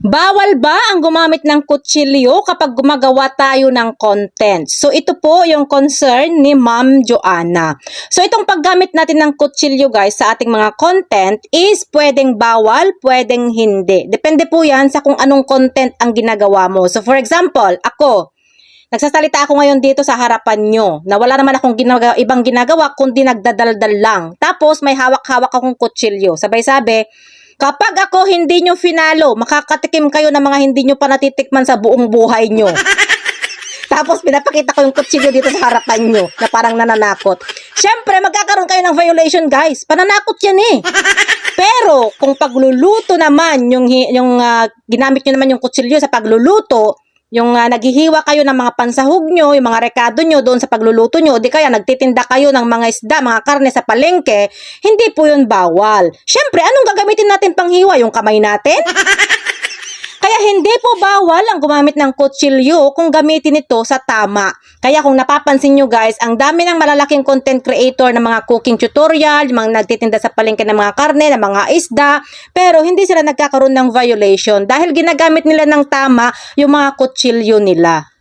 Bawal ba ang gumamit ng kutsilyo kapag gumagawa tayo ng content? So ito po yung concern ni Ma'am Joanna. So itong paggamit natin ng kutsilyo guys sa ating mga content is pwedeng bawal, pwedeng hindi. Depende po yan sa kung anong content ang ginagawa mo. So for example, ako, nagsasalita ako ngayon dito sa harapan nyo na wala naman akong ibang ginagawa kundi nagdadaldal lang. Tapos may hawak-hawak akong kutsilyo. Sabay-sabi, kapag ako hindi nyo finalo, makakatikim kayo ng mga hindi nyo pa natitikman sa buong buhay nyo. Tapos pinapakita ko yung kutsilyo dito sa harapan nyo na parang nananakot. Siyempre, magkakaroon kayo ng violation guys. Pananakot yan eh. Pero kung pagluluto naman, yung ginamit nyo naman yung kutsilyo sa pagluluto, yung naghihiwa kayo ng mga pansahog nyo, yung mga rekado nyo doon sa pagluluto nyo, o di kaya nagtitinda kayo ng mga isda, mga karne sa palengke, hindi po yun bawal. Siyempre, anong gagamitin natin panghiwa? Yung kamay natin? Kaya hindi po bawal ang gumamit ng kutsilyo kung gamitin ito sa tama. Kaya kung napapansin nyo guys, ang dami ng malalaking content creator ng mga cooking tutorial, yung mga nagtitinda sa palengke ng mga karne, ng mga isda, pero hindi sila nagkakaroon ng violation dahil ginagamit nila ng tama yung mga kutsilyo nila.